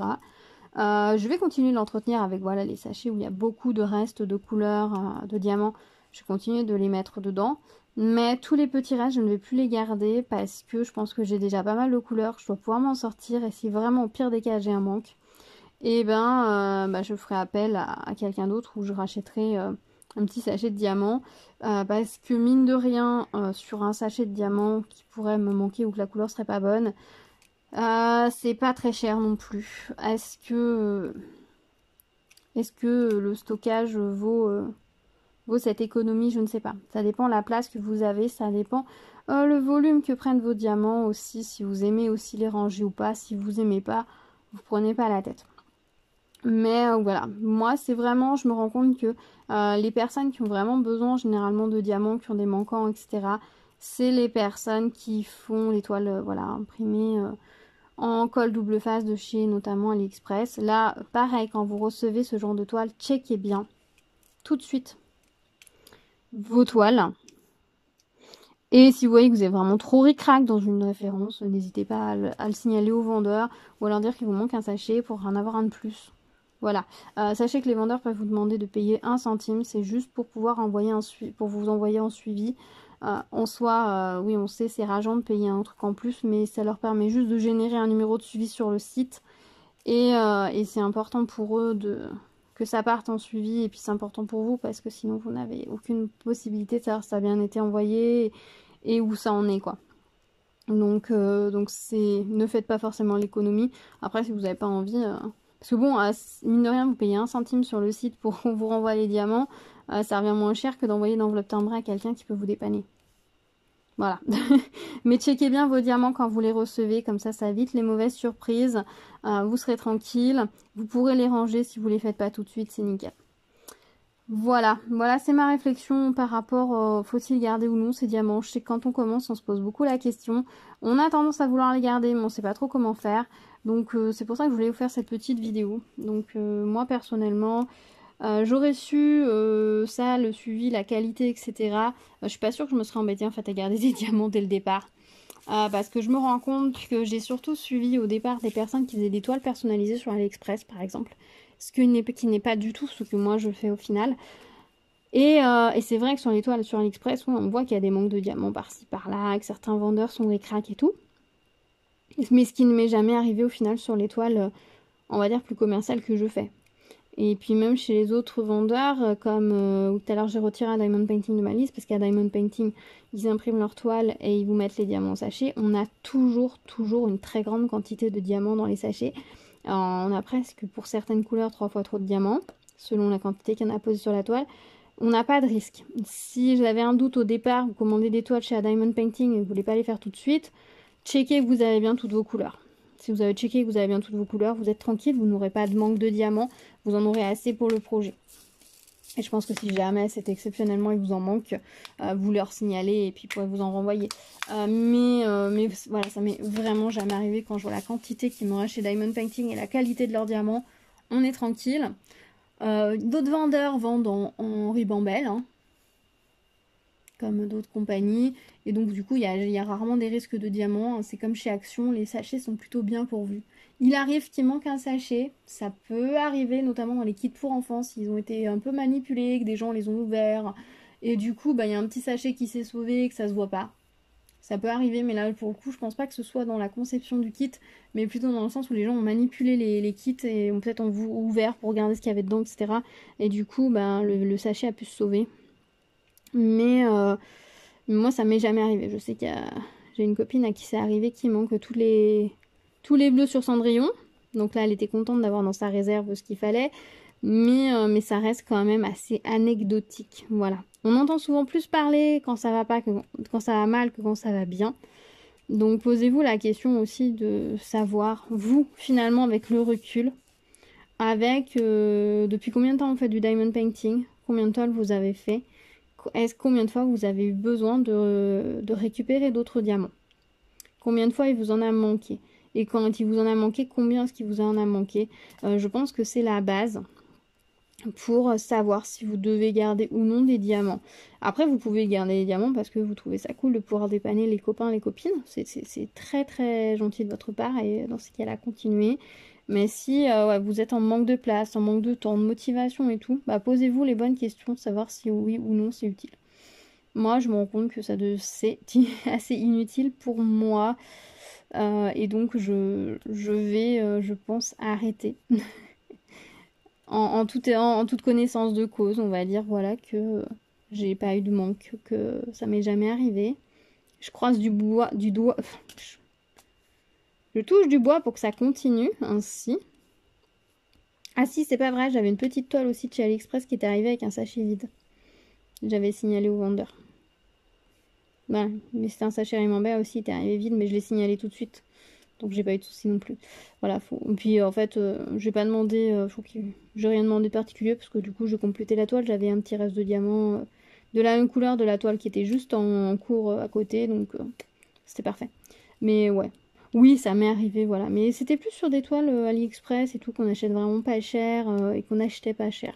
Je vais continuer de l'entretenir avec voilà les sachets où il y a beaucoup de restes de couleurs, de diamants. Je vais continuer de les mettre dedans. Mais tous les petits restes, je ne vais plus les garder parce que je pense que j'ai déjà pas mal de couleurs. Je dois pouvoir m'en sortir et si vraiment au pire des cas j'ai un manque, et je ferai appel à quelqu'un d'autre ou je rachèterai un petit sachet de diamants. Parce que mine de rien, sur un sachet de diamants qui pourrait me manquer ou que la couleur serait pas bonne, c'est pas très cher non plus. Est-ce que le stockage vaut cette économie? Je ne sais pas. Ça dépend de la place que vous avez, ça dépend le volume que prennent vos diamants aussi, si vous aimez aussi les ranger ou pas. Si vous aimez pas, vous prenez pas la tête. Mais voilà, moi c'est vraiment, je me rends compte que les personnes qui ont vraiment besoin généralement de diamants, qui ont des manquants, etc., c'est les personnes qui font les toiles voilà, imprimées en colle double face de chez notamment AliExpress. Là, pareil, quand vous recevez ce genre de toile, checkez bien tout de suite vos toiles. Et si vous voyez que vous êtes vraiment trop ric-rac dans une référence, n'hésitez pas à le signaler au vendeur ou à leur dire qu'il vous manque un sachet pour en avoir un de plus. Voilà. Sachez que les vendeurs peuvent vous demander de payer 1 centime, c'est juste pour pouvoir pour vous envoyer en suivi. En soi, oui, on sait, c'est rageant de payer un truc en plus, mais ça leur permet juste de générer un numéro de suivi sur le site. Et c'est important pour eux que ça parte en suivi, et puis c'est important pour vous parce que sinon vous n'avez aucune possibilité de savoir si ça a bien été envoyé et où ça en est, quoi. Donc ne faites pas forcément l'économie. Après, si vous n'avez pas envie... Parce que bon, mine de rien, vous payez 1 centime sur le site pour qu'on vous renvoie les diamants. Ça revient moins cher que d'envoyer une enveloppe timbrée à quelqu'un qui peut vous dépanner. Voilà. Mais checkez bien vos diamants quand vous les recevez. Comme ça évite les mauvaises surprises. Vous serez tranquille. Vous pourrez les ranger si vous les faites pas tout de suite. C'est nickel. Voilà, voilà, c'est ma réflexion par rapport faut-il garder ou non ces diamants. Je sais que quand on commence, on se pose beaucoup la question. On a tendance à vouloir les garder, mais on sait pas trop comment faire. Donc c'est pour ça que je voulais vous faire cette petite vidéo. Donc moi personnellement, j'aurais su ça, le suivi, la qualité, etc. Je suis pas sûre que je me serais embêtée en fait à garder des diamants dès le départ. Parce que je me rends compte que j'ai surtout suivi au départ des personnes qui faisaient des toiles personnalisées sur AliExpress par exemple. Ce qui n'est pas du tout ce que moi je fais au final. Et c'est vrai que sur les toiles sur AliExpress, ouais, on voit qu'il y a des manques de diamants par-ci par-là, que certains vendeurs sont des cracks et tout. Mais ce qui ne m'est jamais arrivé au final sur les toiles, on va dire plus commerciales que je fais. Et puis même chez les autres vendeurs, comme tout à l'heure j'ai retiré un Diamond Painting de ma liste, parce qu'à Diamond Painting, ils impriment leur toile et ils vous mettent les diamants au sachet. On a toujours une très grande quantité de diamants dans les sachets. Alors, on a presque, pour certaines couleurs, 3 fois trop de diamants, selon la quantité qu'il y en a posée sur la toile. On n'a pas de risque. Si j'avais un doute au départ, vous commandez des toiles chez Diamond Painting et vous ne voulez pas les faire tout de suite, checkez que vous avez bien toutes vos couleurs. Si vous avez checké que vous avez bien toutes vos couleurs, vous êtes tranquille, vous n'aurez pas de manque de diamants, vous en aurez assez pour le projet. Et je pense que si jamais c'est exceptionnellement il vous en manque, vous leur signalez et puis pourrez vous en renvoyer. Mais voilà, ça m'est vraiment jamais arrivé quand je vois la quantité qui me reste chez Diamond Painting et la qualité de leurs diamants. On est tranquille. D'autres vendeurs vendent en ribambelle, hein, comme d'autres compagnies. Et donc du coup, il y a rarement des risques de diamants. C'est comme chez Action, les sachets sont plutôt bien pourvus. Il arrive qu'il manque un sachet. Ça peut arriver, notamment dans les kits pour enfants, s'ils ont été un peu manipulés, que des gens les ont ouverts. Et du coup, bah, y a un petit sachet qui s'est sauvé, que ça se voit pas. Ça peut arriver, mais là, pour le coup, je pense pas que ce soit dans la conception du kit, mais plutôt dans le sens où les gens ont manipulé les kits et ont peut-être ouvert pour regarder ce qu'il y avait dedans, etc. Et du coup, ben, le sachet a pu se sauver. Mais moi, ça m'est jamais arrivé. Je sais j'ai une copine à qui c'est arrivé qui manque tous les bleus sur Cendrillon. Donc là, elle était contente d'avoir dans sa réserve ce qu'il fallait. Mais ça reste quand même assez anecdotique. Voilà. On entend souvent plus parler quand ça va pas que quand ça va mal que quand ça va bien. Donc posez-vous la question aussi de savoir, vous, finalement, avec le recul, depuis combien de temps vous faites du diamond painting, combien de toiles vous avez fait, combien de fois vous avez eu besoin de récupérer d'autres diamants, combien de fois il vous en a manqué, et quand il vous en a manqué, combien est-ce qu'il vous en a manqué. Je pense que c'est la base pour savoir si vous devez garder ou non des diamants. Après, vous pouvez garder des diamants parce que vous trouvez ça cool de pouvoir dépanner les copains, les copines. C'est très très gentil de votre part et dans ce cas-là, continuez. Mais si ouais, vous êtes en manque de place, en manque de temps, de motivation et tout, bah posez-vous les bonnes questions, savoir si oui ou non c'est utile. Moi, je me rends compte que c'est assez inutile pour moi. Et donc, je vais, je pense, arrêter. En toute connaissance de cause, on va dire, voilà, que j'ai pas eu de manque, que ça m'est jamais arrivé. Je croise du doigt, je touche du bois pour que ça continue ainsi. Ah si, c'est pas vrai, j'avais une petite toile aussi de chez AliExpress qui était arrivée avec un sachet vide. J'avais signalé au vendeur. Voilà, mais c'était un sachet Rimembert aussi, il était arrivé vide, mais je l'ai signalé tout de suite. Donc j'ai pas eu de soucis non plus. Voilà, et puis en fait, j'ai pas demandé, je crois que j'ai rien demandé de particulier parce que du coup, j'ai complété la toile. J'avais un petit reste de diamant de la même couleur de la toile qui était juste en cours à côté, donc c'était parfait. Mais ouais, oui, ça m'est arrivé, voilà. Mais c'était plus sur des toiles AliExpress et tout qu'on achète vraiment pas cher et qu'on achetait pas cher.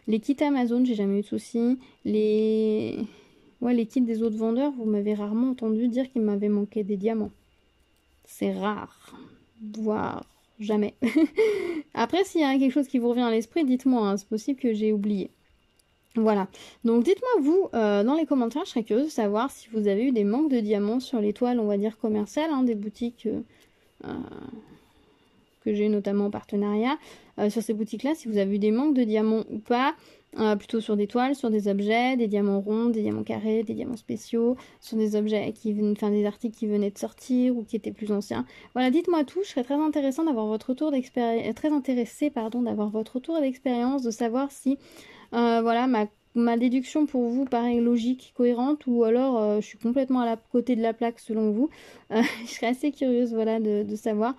Les kits Amazon, j'ai jamais eu de soucis. Ouais, les kits des autres vendeurs, vous m'avez rarement entendu dire qu'il m'avait manqué des diamants. C'est rare, voire jamais. Après, s'il y a quelque chose qui vous revient à l'esprit, dites-moi, hein, c'est possible que j'ai oublié. Voilà, donc dites-moi vous dans les commentaires, je serais curieuse de savoir si vous avez eu des manques de diamants sur les toiles, on va dire commerciales, hein, des boutiques que j'ai notamment en partenariat. Sur ces boutiques-là, si vous avez eu des manques de diamants ou pas, plutôt sur des toiles, sur des objets, des diamants ronds, des diamants carrés, des diamants spéciaux, sur des objets des articles qui venaient de sortir ou qui étaient plus anciens. Voilà, dites-moi tout, je serais très intéressée d'avoir votre retour d'expérience, d'avoir votre retour d'expérience, de savoir si voilà, ma déduction pour vous paraît logique, cohérente, ou alors je suis complètement à côté de la plaque selon vous. Je serais assez curieuse, voilà, de savoir.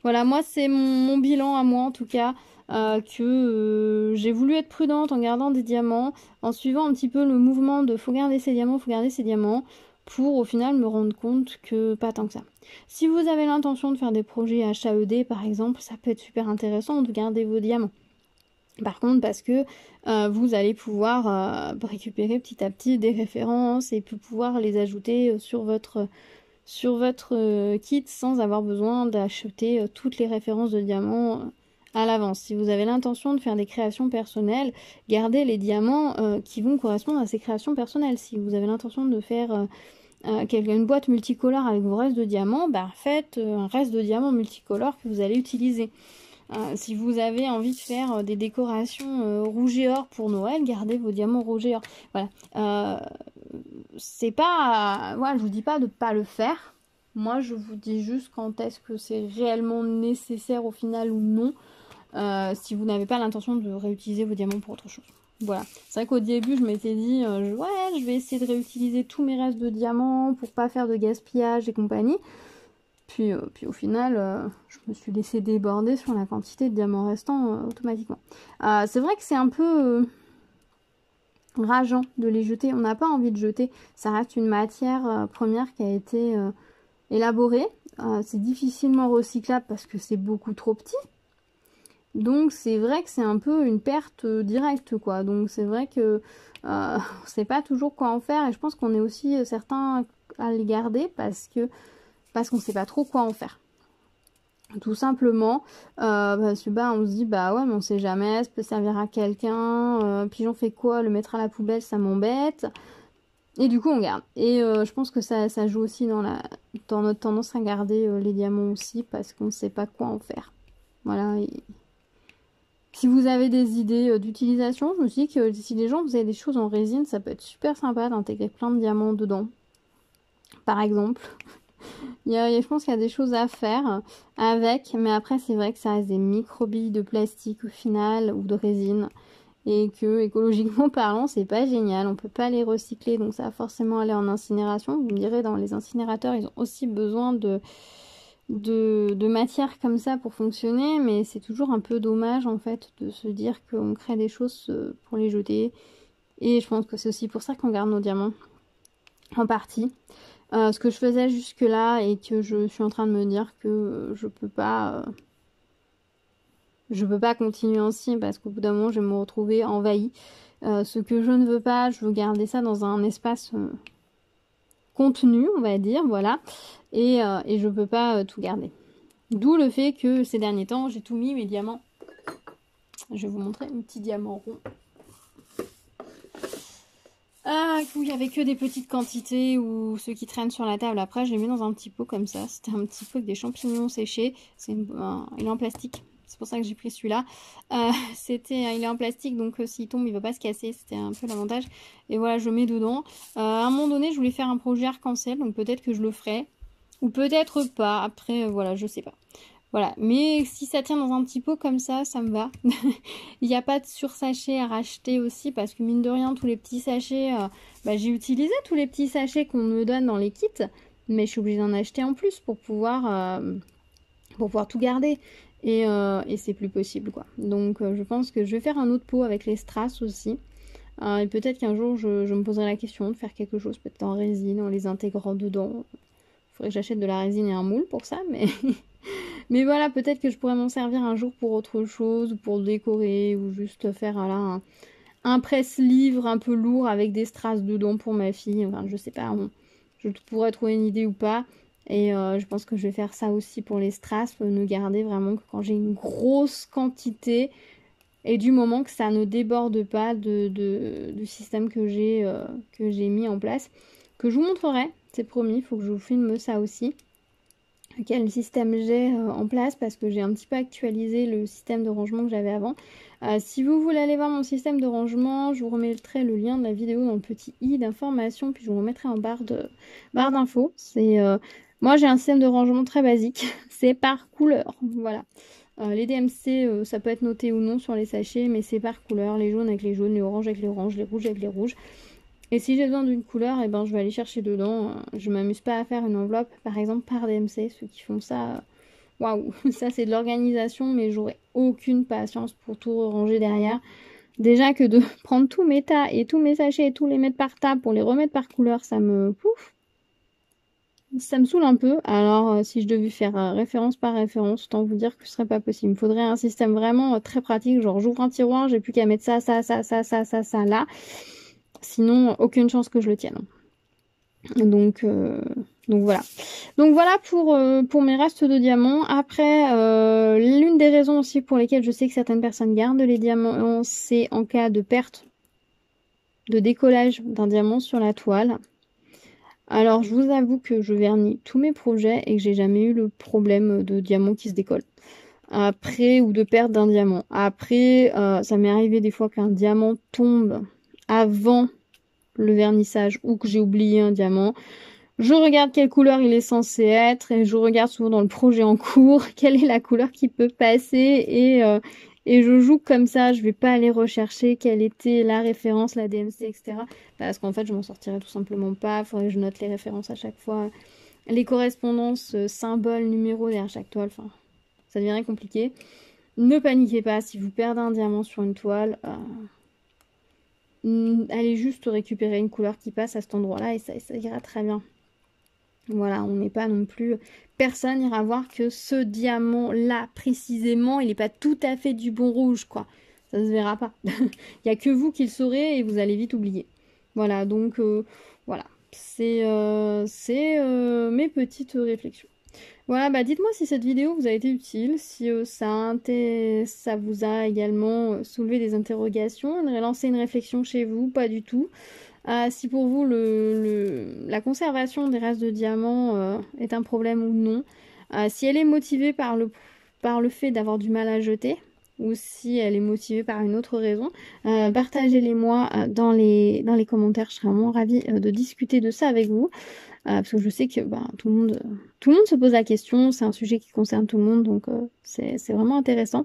Voilà, moi c'est mon bilan à moi en tout cas, que j'ai voulu être prudente en gardant des diamants, en suivant un petit peu le mouvement de faut garder ses diamants, faut garder ses diamants, pour au final me rendre compte que pas tant que ça. Si vous avez l'intention de faire des projets HAED par exemple, ça peut être super intéressant de garder vos diamants. Par contre, parce que vous allez pouvoir récupérer petit à petit des références et pouvoir les ajouter sur votre kit sans avoir besoin d'acheter toutes les références de diamants à l'avance. Si vous avez l'intention de faire des créations personnelles, gardez les diamants qui vont correspondre à ces créations personnelles. Si vous avez l'intention de faire une boîte multicolore avec vos restes de diamants, bah faites un reste de diamants multicolore que vous allez utiliser. Si vous avez envie de faire des décorations rouge et or pour Noël, gardez vos diamants rouge et or. Voilà. C'est pas... Voilà, je vous dis pas de pas le faire. Moi, je vous dis juste quand est-ce que c'est réellement nécessaire au final ou non. Si vous n'avez pas l'intention de réutiliser vos diamants pour autre chose. Voilà. C'est vrai qu'au début, je m'étais dit, ouais, je vais essayer de réutiliser tous mes restes de diamants pour pas faire de gaspillage et compagnie. Puis au final, je me suis laissée déborder sur la quantité de diamants restants automatiquement. C'est vrai que c'est un peu rageant de les jeter. On n'a pas envie de jeter. Ça reste une matière première qui a été élaborée. C'est difficilement recyclable parce que c'est beaucoup trop petit. Donc c'est vrai que c'est un peu une perte directe, quoi. Donc c'est vrai que on sait pas toujours quoi en faire. Et je pense qu'on est aussi certains à les garder parce qu'on ne sait pas trop quoi en faire. Tout simplement, parce que on se dit, bah ouais, mais on sait jamais, ça peut servir à quelqu'un, puis j'en fais quoi, le mettre à la poubelle, ça m'embête. Et du coup, on garde. Et je pense que ça joue aussi dans notre tendance à garder les diamants aussi, parce qu'on ne sait pas quoi en faire. Voilà. Et si vous avez des idées d'utilisation, je me suis dit que si les gens faisaient des choses en résine, ça peut être super sympa d'intégrer plein de diamants dedans. Par exemple. Je pense qu'il y a des choses à faire avec, mais après c'est vrai que ça reste des microbilles de plastique au final ou de résine et que écologiquement parlant c'est pas génial, on peut pas les recycler donc ça va forcément aller en incinération. Vous me direz, dans les incinérateurs ils ont aussi besoin de matière comme ça pour fonctionner, mais c'est toujours un peu dommage en fait de se dire qu'on crée des choses pour les jeter, et je pense que c'est aussi pour ça qu'on garde nos diamants en partie. Ce que je faisais jusque là et que je suis en train de me dire que je peux pas continuer ainsi, parce qu'au bout d'un moment je vais me retrouver envahie. Ce que je ne veux pas, je veux garder ça dans un espace contenu, on va dire, voilà, et je peux pas tout garder. D'où le fait que ces derniers temps j'ai tout mis mes diamants. Je vais vous montrer un petit diamant rond. Il n'y avait que des petites quantités ou ceux qui traînent sur la table. Après, je les mets dans un petit pot comme ça. C'était un petit pot avec des champignons séchés. Il est en plastique. C'est pour ça que j'ai pris celui-là. Il est en plastique, donc s'il tombe, il ne va pas se casser. C'était un peu l'avantage. Et voilà, je mets dedans. À un moment donné, je voulais faire un projet arc-en-ciel, donc peut-être que je le ferai. Ou peut-être pas. Après, voilà, je sais pas. Voilà, mais si ça tient dans un petit pot comme ça me va. Il n'y a pas de sur-sachet à racheter aussi, parce que mine de rien, tous les petits sachets, j'ai utilisé tous les petits sachets qu'on me donne dans les kits, mais je suis obligée d'en acheter en plus pour pouvoir tout garder. Et c'est plus possible, quoi. Donc je pense que je vais faire un autre pot avec les strass aussi. Et peut-être qu'un jour, je me poserai la question de faire quelque chose, peut-être en résine, en les intégrant dedans. Il faudrait que j'achète de la résine et un moule pour ça, mais... Mais voilà, peut-être que je pourrais m'en servir un jour pour autre chose, ou pour décorer, ou juste faire un presse-livre un peu lourd avec des strass dedans pour ma fille. Enfin, je sais pas, je pourrais trouver une idée ou pas. Et je pense que je vais faire ça aussi pour les strass, ne garder vraiment que quand j'ai une grosse quantité, et du moment que ça ne déborde pas du système que j'ai mis en place, que je vous montrerai, c'est promis, il faut que je vous filme ça aussi. Quel système j'ai en place, parce que j'ai un petit peu actualisé le système de rangement que j'avais avant. Si vous voulez aller voir mon système de rangement, je vous remettrai le lien de la vidéo dans le petit i d'information, puis je vous remettrai en barre d'infos. Moi j'ai un système de rangement très basique, c'est par couleur, voilà. Les DMC, ça peut être noté ou non sur les sachets, mais c'est par couleur, les jaunes avec les jaunes, les oranges avec les oranges, les rouges avec les rouges. Et si j'ai besoin d'une couleur, et ben je vais aller chercher dedans. Je m'amuse pas à faire une enveloppe, par exemple par DMC, ceux qui font ça, waouh, ça c'est de l'organisation, mais j'aurais aucune patience pour tout ranger derrière. Déjà que de prendre tous mes tas et tous mes sachets et tous les mettre par tas pour les remettre par couleur, ça me saoule un peu. Alors si je devais faire référence par référence, autant vous dire que ce serait pas possible. Il me faudrait un système vraiment très pratique, genre j'ouvre un tiroir, j'ai plus qu'à mettre ça, là. Sinon, aucune chance que je le tienne. Donc voilà. Donc voilà pour mes restes de diamants. Après, l'une des raisons aussi pour lesquelles je sais que certaines personnes gardent les diamants, c'est en cas de perte, de décollage d'un diamant sur la toile. Alors, je vous avoue que je vernis tous mes projets et que j'ai jamais eu le problème de diamant qui se décolle. Après, ou de perte d'un diamant. Après, ça m'est arrivé des fois qu'un diamant tombe avant le vernissage ou que j'ai oublié un diamant. Je regarde quelle couleur il est censé être et je regarde souvent dans le projet en cours quelle est la couleur qui peut passer et je joue comme ça. Je vais pas aller rechercher quelle était la référence, la DMC, etc. Parce qu'en fait, je m'en sortirai tout simplement pas. Il faudrait que je note les références à chaque fois. Les correspondances, symboles, numéros derrière chaque toile. Enfin, ça deviendrait compliqué. Ne paniquez pas si vous perdez un diamant sur une toile. Allez juste récupérer une couleur qui passe à cet endroit-là et ça ira très bien. Voilà, on n'est pas non plus... Personne n'ira voir que ce diamant-là, précisément, il n'est pas tout à fait du bon rouge, quoi. Ça se verra pas. Il n'y a que vous qui le saurez et vous allez vite oublier. Voilà, donc, voilà. C'est mes petites réflexions. Voilà, bah dites-moi si cette vidéo vous a été utile, si ça vous a également soulevé des interrogations, lancé une réflexion chez vous, pas du tout. Si pour vous la conservation des restes de diamants est un problème ou non. Si elle est motivée par le fait d'avoir du mal à jeter ou si elle est motivée par une autre raison, partagez-les moi dans les commentaires. Je serais vraiment ravie de discuter de ça avec vous. Parce que je sais que tout le monde se pose la question, c'est un sujet qui concerne tout le monde, donc c'est vraiment intéressant.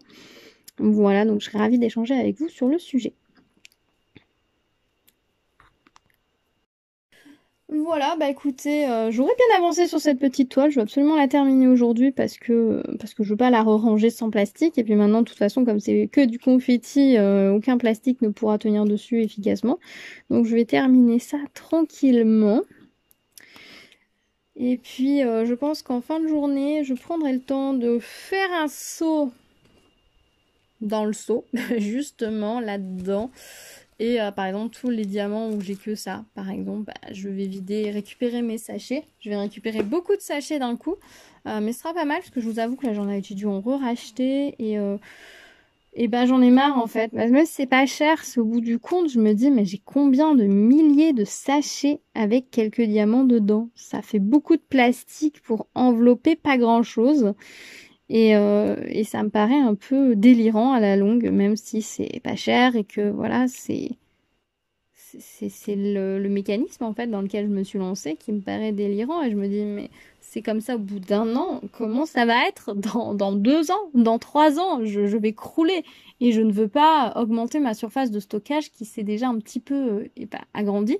Voilà, donc je serais ravie d'échanger avec vous sur le sujet. Voilà, bah écoutez, j'aurais bien avancé sur cette petite toile, je veux absolument la terminer aujourd'hui parce que je veux pas la re-ranger sans plastique, et puis maintenant de toute façon comme c'est que du confetti, aucun plastique ne pourra tenir dessus efficacement. Donc je vais terminer ça tranquillement. Et puis je pense qu'en fin de journée, je prendrai le temps de faire un saut dans le seau, justement là-dedans. Et par exemple, tous les diamants où j'ai que ça, par exemple, je vais vider et récupérer mes sachets. Je vais récupérer beaucoup de sachets d'un coup. Mais ce sera pas mal parce que je vous avoue que là, j'en avais dû en re-racheter. Et j'en ai marre en fait. Même si c'est pas cher, c'est au bout du compte, je me dis, mais j'ai combien de milliers de sachets avec quelques diamants dedans? Ça fait beaucoup de plastique pour envelopper pas grand-chose. Et ça me paraît un peu délirant à la longue, même si c'est pas cher et que voilà, c'est le mécanisme en fait dans lequel je me suis lancée qui me paraît délirant. Et je me dis, mais c'est comme ça au bout d'un an, comment ça va être dans 2 ans, dans 3 ans, je vais crouler. Et je ne veux pas augmenter ma surface de stockage qui s'est déjà un petit peu agrandie.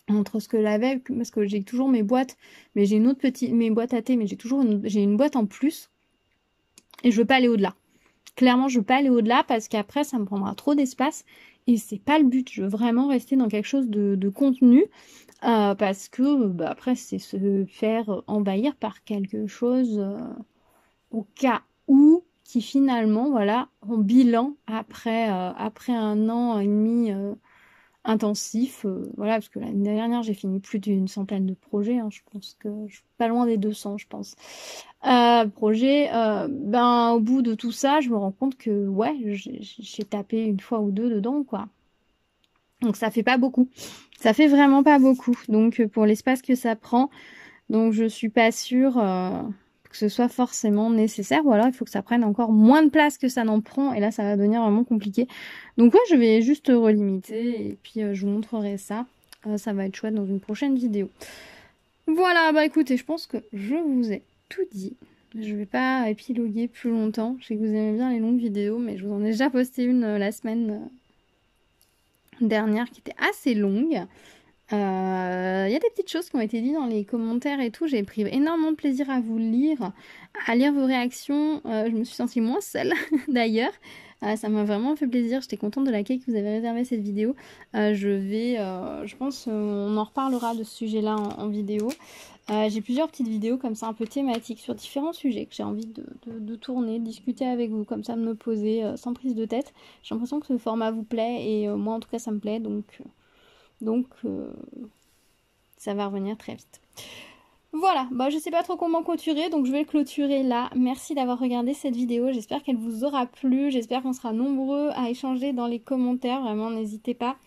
Entre ce que j'avais, parce que j'ai toujours mes boîtes, mais j'ai une autre mes boîtes à thé, mais j'ai une boîte en plus. Et je veux pas aller au-delà. Clairement, je veux pas aller au-delà parce qu'après, ça me prendra trop d'espace. Et c'est pas le but. Je veux vraiment rester dans quelque chose de contenu. Parce que, après, c'est se faire envahir par quelque chose au cas où, qui finalement, voilà, en bilan, après 1 an et demi intensif, voilà, parce que l'année dernière, j'ai fini plus d'une centaine de projets. Hein, je pense que je suis pas loin des 200, je pense. Projet, au bout de tout ça, je me rends compte que ouais, j'ai tapé une fois ou deux dedans, quoi. Donc ça fait pas beaucoup. Ça fait vraiment pas beaucoup. Donc pour l'espace que ça prend, donc je suis pas sûre que ce soit forcément nécessaire. Ou alors il faut que ça prenne encore moins de place que ça n'en prend. Et là, ça va devenir vraiment compliqué. Donc ouais, je vais juste relimiter et puis je vous montrerai ça. Ça va être chouette dans une prochaine vidéo. Voilà, écoutez, je pense que je vous ai tout dit. Je vais pas épiloguer plus longtemps. Je sais que vous aimez bien les longues vidéos, mais je vous en ai déjà posté une la semaine dernière qui était assez longue. Il y a des petites choses qui ont été dites dans les commentaires et tout. J'ai pris énormément de plaisir à vous lire, à lire vos réactions. Je me suis sentie moins seule d'ailleurs. Ça m'a vraiment fait plaisir. J'étais contente de l'accueil que vous avez réservé à cette vidéo. Je pense, on en reparlera de ce sujet-là en vidéo. J'ai plusieurs petites vidéos comme ça un peu thématiques sur différents sujets que j'ai envie de tourner, de discuter avec vous, comme ça de me poser sans prise de tête. J'ai l'impression que ce format vous plaît et moi en tout cas ça me plaît donc ça va revenir très vite. Voilà, je sais pas trop comment clôturer, donc je vais clôturer là. Merci d'avoir regardé cette vidéo, j'espère qu'elle vous aura plu, j'espère qu'on sera nombreux à échanger dans les commentaires, vraiment n'hésitez pas.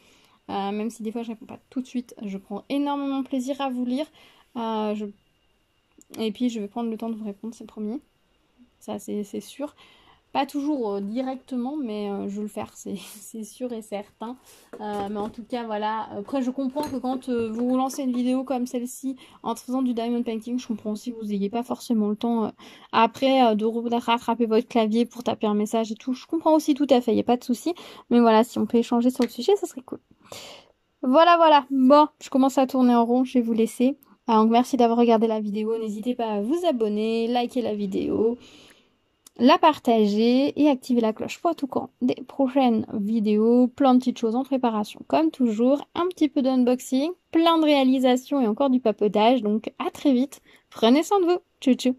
Même si des fois je réponds pas tout de suite, je prends énormément de plaisir à vous lire. Et puis je vais prendre le temps de vous répondre, c'est promis. Ça c'est sûr. Pas toujours directement, mais je vais le faire, c'est sûr et certain. Mais en tout cas, voilà. Après, je comprends que quand vous lancez une vidéo comme celle-ci, en faisant du diamond painting, je comprends aussi que vous n'ayez pas forcément le temps après de rattraper votre clavier pour taper un message et tout. Je comprends aussi tout à fait, il n'y a pas de souci. Mais voilà, si on peut échanger sur le sujet, ça serait cool. Voilà. Bon, je commence à tourner en rond, je vais vous laisser. Donc merci d'avoir regardé la vidéo. N'hésitez pas à vous abonner, liker la vidéo, la partager et activer la cloche pour tout quand des prochaines vidéos, plein de petites choses en préparation comme toujours, un petit peu d'unboxing, plein de réalisations et encore du papotage, donc à très vite, prenez soin de vous, tchou tchou.